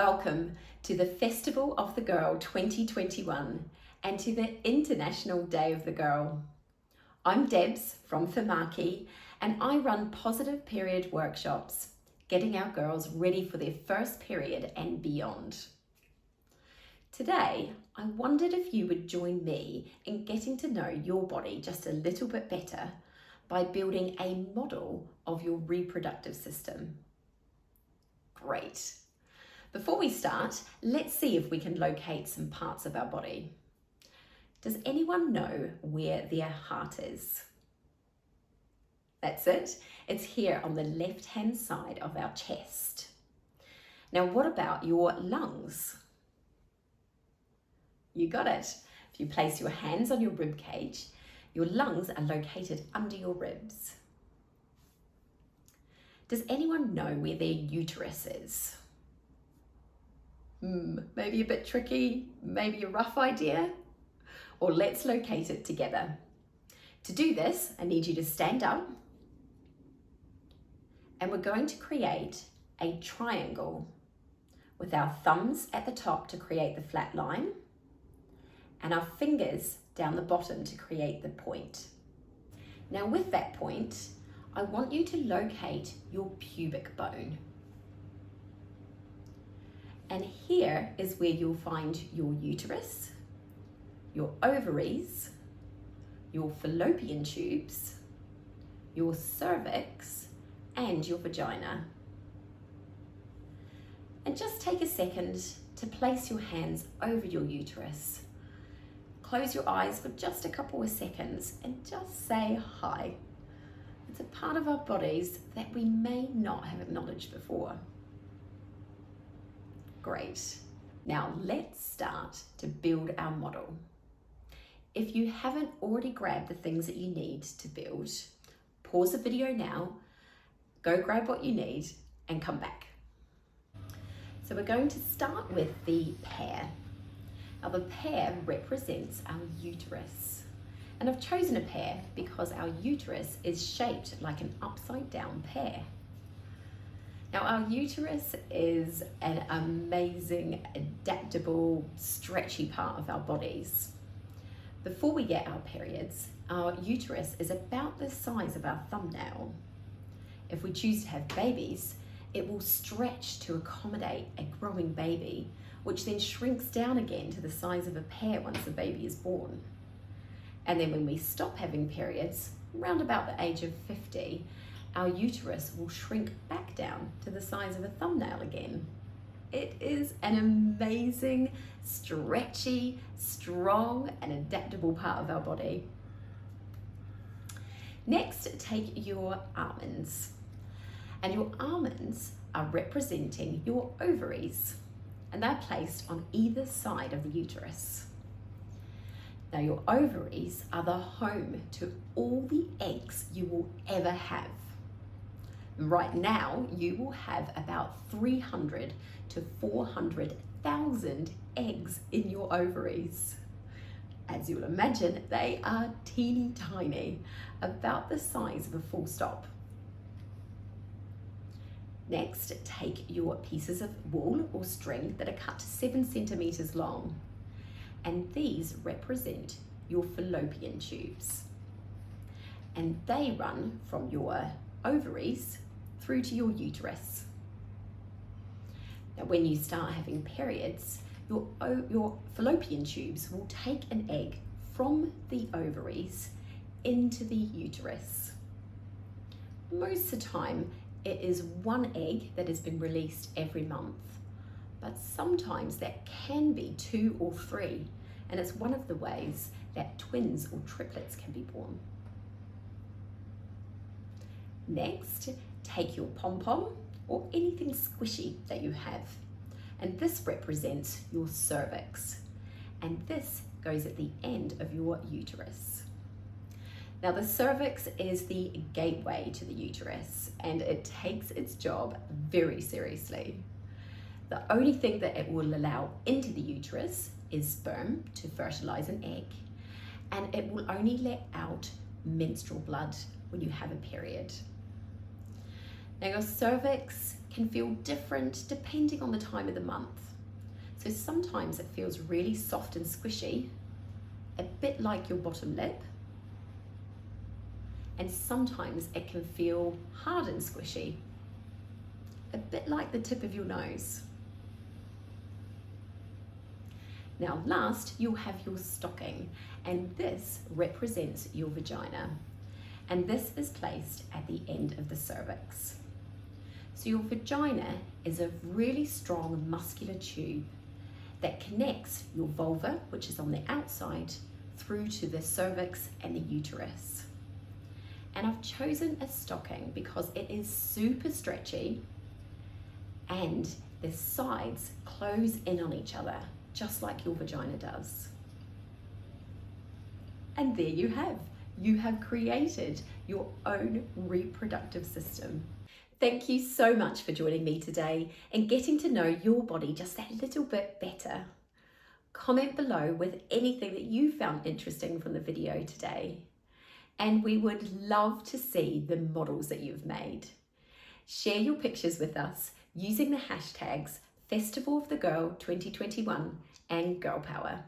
Welcome to the Festival of the Girl 2021 and to the International Day of the Girl. I'm Debs from Femaki and I run positive period workshops, getting our girls ready for their first period and beyond. Today, I wondered if you would join me in getting to know your body just a little bit better by building a model of your reproductive system. Great. Before we start, let's see if we can locate some parts of our body. Does anyone know where their heart is? That's it. It's here on the left-hand side of our chest. Now, what about your lungs? You got it. If you place your hands on your rib cage, your lungs are located under your ribs. Does anyone know where their uterus is? Maybe a bit tricky, maybe a rough idea? Or let's locate it together. To do this, I need you to stand up and we're going to create a triangle with our thumbs at the top to create the flat line and our fingers down the bottom to create the point. Now with that point, I want you to locate your pubic bone. And here is where you'll find your uterus, your ovaries, your fallopian tubes, your cervix, and your vagina. And just take a second to place your hands over your uterus. Close your eyes for just a couple of seconds and just say hi. It's a part of our bodies that we may not have acknowledged before. Great. Now let's start to build our model. If you haven't already grabbed the things that you need to build, pause the video now, go grab what you need and come back. So we're going to start with the pear. Now the pear represents our uterus. And I've chosen a pear because our uterus is shaped like an upside down pear. Now our uterus is an amazing, adaptable, stretchy part of our bodies. Before we get our periods, our uterus is about the size of our thumbnail. If we choose to have babies, it will stretch to accommodate a growing baby, which then shrinks down again to the size of a pear once the baby is born. And then when we stop having periods, around about the age of 50, our uterus will shrink back down to the size of a thumbnail again. It is an amazing, stretchy, strong, and adaptable part of our body. Next, take your almonds. And your almonds are representing your ovaries, and they're placed on either side of the uterus. Now, your ovaries are the home to all the eggs you will ever have. Right now, you will have about 300 to 400,000 eggs in your ovaries. As you'll imagine, they are teeny tiny, about the size of a full stop. Next, take your pieces of wool or string that are cut to 7 centimeters long. And these represent your fallopian tubes. And they run from your ovaries through to your uterus. Now, when you start having periods, your fallopian tubes will take an egg from the ovaries into the uterus. Most of the time, it is one egg that has been released every month, but sometimes that can be 2 or 3, and it's one of the ways that twins or triplets can be born. Next, take your pom-pom or anything squishy that you have, and this represents your cervix, and this goes at the end of your uterus. Now the cervix is the gateway to the uterus, and it takes its job very seriously. The only thing that it will allow into the uterus is sperm to fertilize an egg, and it will only let out menstrual blood when you have a period. Now your cervix can feel different depending on the time of the month. So sometimes it feels really soft and squishy, a bit like your bottom lip. And sometimes it can feel hard and squishy, a bit like the tip of your nose. Now last, you'll have your stocking, and this represents your vagina. And this is placed at the end of the cervix. So your vagina is a really strong muscular tube that connects your vulva, which is on the outside, through to the cervix and the uterus. And I've chosen a stocking because it is super stretchy and the sides close in on each other, just like your vagina does. And there you have created your own reproductive system. Thank you so much for joining me today and getting to know your body just that little bit better. Comment below with anything that you found interesting from the video today. And we would love to see the models that you've made. Share your pictures with us using the hashtags Festival of the Girl 2021 and Girl Power.